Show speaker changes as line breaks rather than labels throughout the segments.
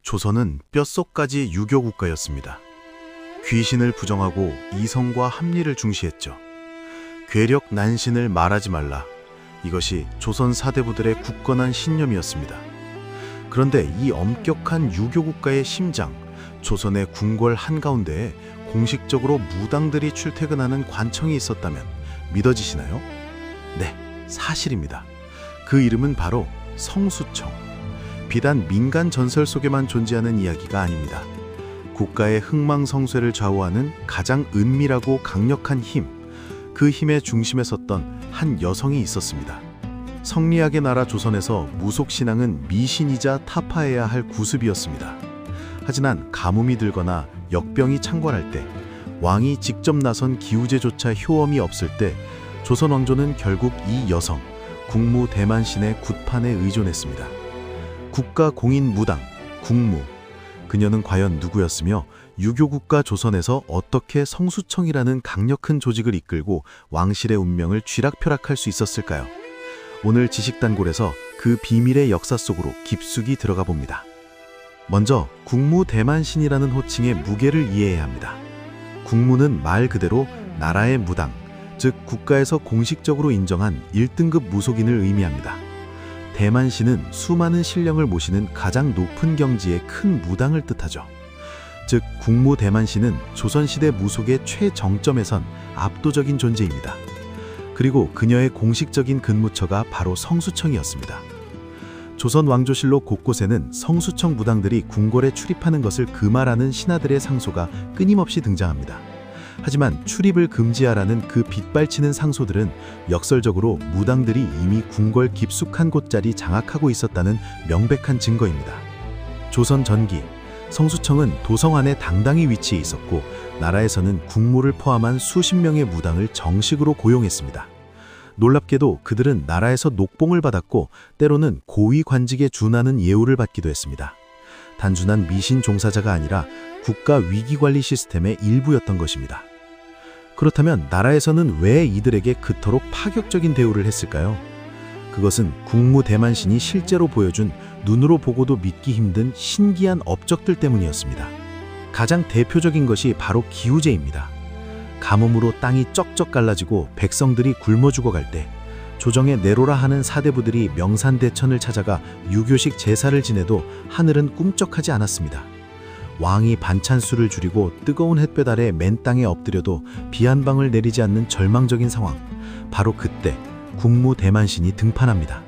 조선은 뼛속까지 유교 국가였습니다. 귀신을 부정하고 이성과 합리를 중시했죠. 괴력 난신을 말하지 말라. 이것이 조선 사대부들의 굳건한 신념이었습니다. 그런데 이 엄격한 유교 국가의 심장, 조선의 궁궐 한가운데에 공식적으로 무당들이 출퇴근하는 관청이 있었다면 믿어지시나요? 네, 사실입니다. 그 이름은 바로 성수청. 비단 민간 전설 속에만 존재하는 이야기가 아닙니다. 국가의 흥망성쇠를 좌우하는 가장 은밀하고 강력한 힘, 그 힘의 중심에 섰던 한 여성이 있었습니다. 성리학의 나라 조선에서 무속신앙은 미신이자 타파해야 할 구습이었습니다. 하지만 가뭄이 들거나 역병이 창궐할 때, 왕이 직접 나선 기우제조차 효험이 없을 때 조선 왕조는 결국 이 여성, 국무 대만신의 굿판에 의존했습니다. 국가 공인 무당, 국무. 그녀는 과연 누구였으며 유교국가 조선에서 어떻게 성수청이라는 강력한 조직을 이끌고 왕실의 운명을 쥐락펴락할 수 있었을까요? 오늘 지식단골에서 그 비밀의 역사 속으로 깊숙이 들어가 봅니다. 먼저 국무 대만신이라는 호칭의 무게를 이해해야 합니다. 국무는 말 그대로 나라의 무당, 즉 국가에서 공식적으로 인정한 1등급 무속인을 의미합니다. 대만신은 수많은 신령을 모시는 가장 높은 경지의 큰 무당을 뜻하죠. 즉 국무 대만신은 조선시대 무속의 최정점에 선 압도적인 존재입니다. 그리고 그녀의 공식적인 근무처가 바로 성수청이었습니다. 조선 왕조실록 곳곳에는 성수청 무당들이 궁궐에 출입하는 것을 금하라는 신하들의 상소가 끊임없이 등장합니다. 하지만 출입을 금지하라는 그 빗발치는 상소들은 역설적으로 무당들이 이미 궁궐 깊숙한 곳자리 장악하고 있었다는 명백한 증거입니다. 조선 전기, 성수청은 도성 안에 당당히 위치해 있었고 나라에서는 국무를 포함한 수십 명의 무당을 정식으로 고용했습니다. 놀랍게도 그들은 나라에서 녹봉을 받았고 때로는 고위 관직에 준하는 예우를 받기도 했습니다. 단순한 미신 종사자가 아니라 국가 위기관리 시스템의 일부였던 것입니다. 그렇다면 나라에서는 왜 이들에게 그토록 파격적인 대우를 했을까요? 그것은 국무 대만신이 실제로 보여준 눈으로 보고도 믿기 힘든 신기한 업적들 때문이었습니다. 가장 대표적인 것이 바로 기우제입니다. 가뭄으로 땅이 쩍쩍 갈라지고 백성들이 굶어 죽어갈 때 조정에 내로라 하는 사대부들이 명산대천을 찾아가 유교식 제사를 지내도 하늘은 꿈쩍하지 않았습니다. 왕이 반찬수를 줄이고 뜨거운 햇볕 아래 맨 땅에 엎드려도 비 한 방울 내리지 않는 절망적인 상황. 바로 그때 국무 대만신이 등판합니다.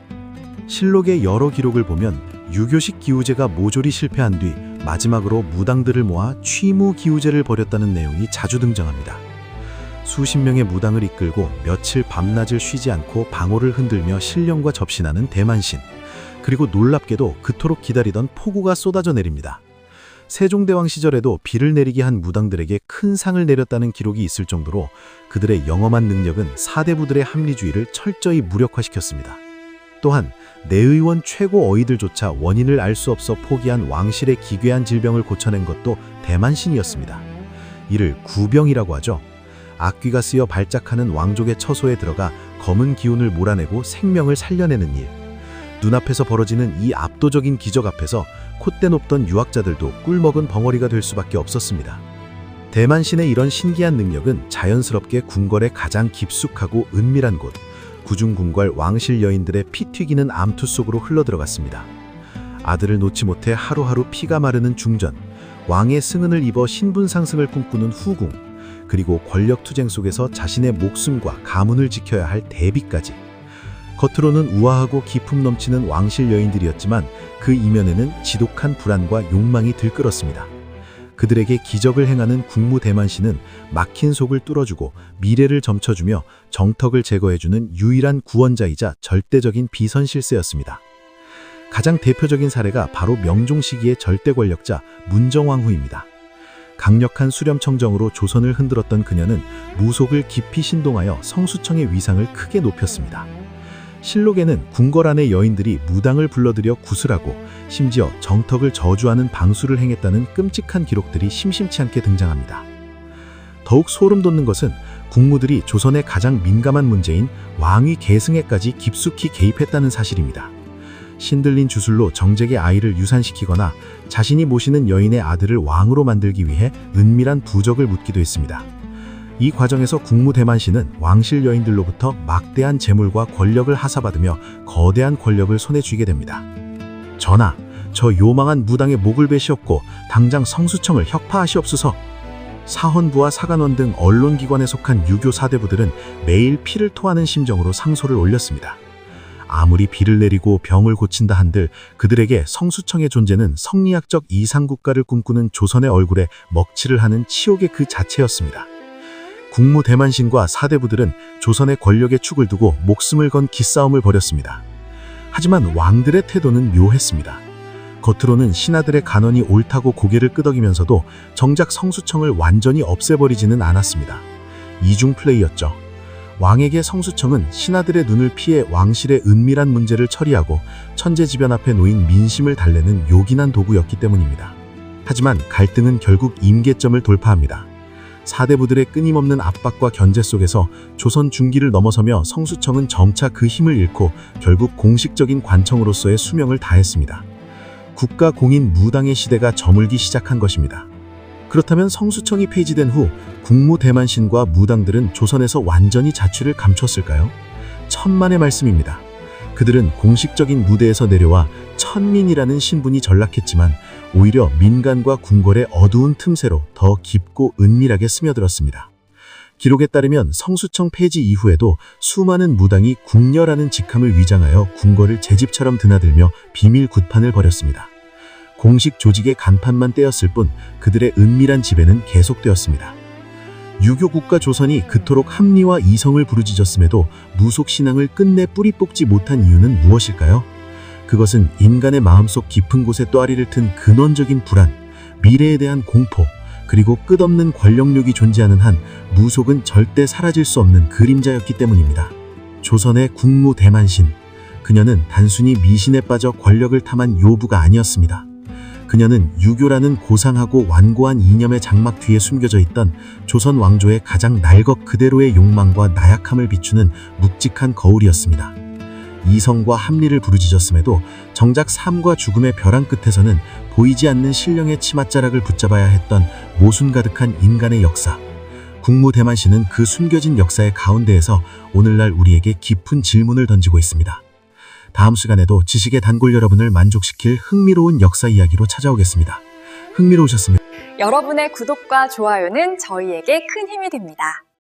실록의 여러 기록을 보면 유교식 기우제가 모조리 실패한 뒤 마지막으로 무당들을 모아 취무 기우제를 벌였다는 내용이 자주 등장합니다. 수십 명의 무당을 이끌고 며칠 밤낮을 쉬지 않고 방울을 흔들며 신령과 접신하는 대만신. 그리고 놀랍게도 그토록 기다리던 폭우가 쏟아져 내립니다. 세종대왕 시절에도 비를 내리게 한 무당들에게 큰 상을 내렸다는 기록이 있을 정도로 그들의 영험한 능력은 사대부들의 합리주의를 철저히 무력화시켰습니다. 또한 내의원 최고 어이들조차 원인을 알 수 없어 포기한 왕실의 기괴한 질병을 고쳐낸 것도 대만신이었습니다. 이를 구병이라고 하죠. 악귀가 쓰여 발작하는 왕족의 처소에 들어가 검은 기운을 몰아내고 생명을 살려내는 일. 눈앞에서 벌어지는 이 압도적인 기적 앞에서 콧대 높던 유학자들도 꿀먹은 벙어리가 될 수밖에 없었습니다. 대만신의 이런 신기한 능력은 자연스럽게 궁궐의 가장 깊숙하고 은밀한 곳, 구중궁궐 왕실 여인들의 피 튀기는 암투 속으로 흘러들어갔습니다. 아들을 놓지 못해 하루하루 피가 마르는 중전, 왕의 승은을 입어 신분 상승을 꿈꾸는 후궁, 그리고 권력투쟁 속에서 자신의 목숨과 가문을 지켜야 할 대비까지. 겉으로는 우아하고 기품 넘치는 왕실 여인들이었지만 그 이면에는 지독한 불안과 욕망이 들끓었습니다. 그들에게 기적을 행하는 국무 대만신은 막힌 속을 뚫어주고 미래를 점쳐주며 정턱을 제거해주는 유일한 구원자이자 절대적인 비선실세였습니다. 가장 대표적인 사례가 바로 명종 시기의 절대 권력자 문정왕후입니다. 강력한 수렴청정으로 조선을 흔들었던 그녀는 무속을 깊이 신동하여 성수청의 위상을 크게 높였습니다. 실록에는 궁궐 안의 여인들이 무당을 불러들여 구슬하고 심지어 정턱을 저주하는 방수를 행했다는 끔찍한 기록들이 심심치 않게 등장합니다. 더욱 소름 돋는 것은 국무들이 조선의 가장 민감한 문제인 왕위 계승에까지 깊숙이 개입했다는 사실입니다. 신들린 주술로 정잭의 아이를 유산시키거나 자신이 모시는 여인의 아들을 왕으로 만들기 위해 은밀한 부적을 묻기도 했습니다. 이 과정에서 국무대만신은 왕실 여인들로부터 막대한 재물과 권력을 하사받으며 거대한 권력을 손에 쥐게 됩니다. 전하, 저 요망한 무당의 목을 베시었고 당장 성수청을 혁파하시옵소서. 사헌부와 사간원 등 언론기관에 속한 유교 사대부들은 매일 피를 토하는 심정으로 상소를 올렸습니다. 아무리 비를 내리고 병을 고친다 한들 그들에게 성수청의 존재는 성리학적 이상국가를 꿈꾸는 조선의 얼굴에 먹칠을 하는 치욕의 그 자체였습니다. 국무대만신과 사대부들은 조선의 권력의 축을 두고 목숨을 건 기싸움을 벌였습니다. 하지만 왕들의 태도는 묘했습니다. 겉으로는 신하들의 간언이 옳다고 고개를 끄덕이면서도 정작 성수청을 완전히 없애버리지는 않았습니다. 이중 플레이였죠. 왕에게 성수청은 신하들의 눈을 피해 왕실의 은밀한 문제를 처리하고 천재지변 앞에 놓인 민심을 달래는 요긴한 도구였기 때문입니다. 하지만 갈등은 결국 임계점을 돌파합니다. 사대부들의 끊임없는 압박과 견제 속에서 조선 중기를 넘어서며 성수청은 점차 그 힘을 잃고 결국 공식적인 관청으로서의 수명을 다했습니다. 국가 공인 무당의 시대가 저물기 시작한 것입니다. 그렇다면 성수청이 폐지된 후 국무대만신과 무당들은 조선에서 완전히 자취를 감췄을까요? 천만의 말씀입니다. 그들은 공식적인 무대에서 내려와 천민이라는 신분이 전락했지만 오히려 민간과 궁궐의 어두운 틈새로 더 깊고 은밀하게 스며들었습니다. 기록에 따르면 성수청 폐지 이후에도 수많은 무당이 궁녀라는 직함을 위장하여 궁궐을 제 집처럼 드나들며 비밀 굿판을 벌였습니다. 공식 조직의 간판만 떼었을 뿐 그들의 은밀한 지배는 계속되었습니다. 유교 국가 조선이 그토록 합리와 이성을 부르짖었음에도 무속 신앙을 끝내 뿌리 뽑지 못한 이유는 무엇일까요? 그것은 인간의 마음속 깊은 곳에 또아리를 튼 근원적인 불안, 미래에 대한 공포, 그리고 끝없는 권력욕이 존재하는 한 무속은 절대 사라질 수 없는 그림자였기 때문입니다. 조선의 국무대만신, 그녀는 단순히 미신에 빠져 권력을 탐한 요부가 아니었습니다. 그녀는 유교라는 고상하고 완고한 이념의 장막 뒤에 숨겨져 있던 조선 왕조의 가장 날것 그대로의 욕망과 나약함을 비추는 묵직한 거울이었습니다. 이성과 합리를 부르짖었음에도 정작 삶과 죽음의 벼랑 끝에서는 보이지 않는 신령의 치맛자락을 붙잡아야 했던 모순 가득한 인간의 역사. 국무대만신은 그 숨겨진 역사의 가운데에서 오늘날 우리에게 깊은 질문을 던지고 있습니다. 다음 시간에도 지식의 단골 여러분을 만족시킬 흥미로운 역사 이야기로 찾아오겠습니다. 흥미로우셨습니다.
여러분의 구독과 좋아요는 저희에게 큰 힘이 됩니다.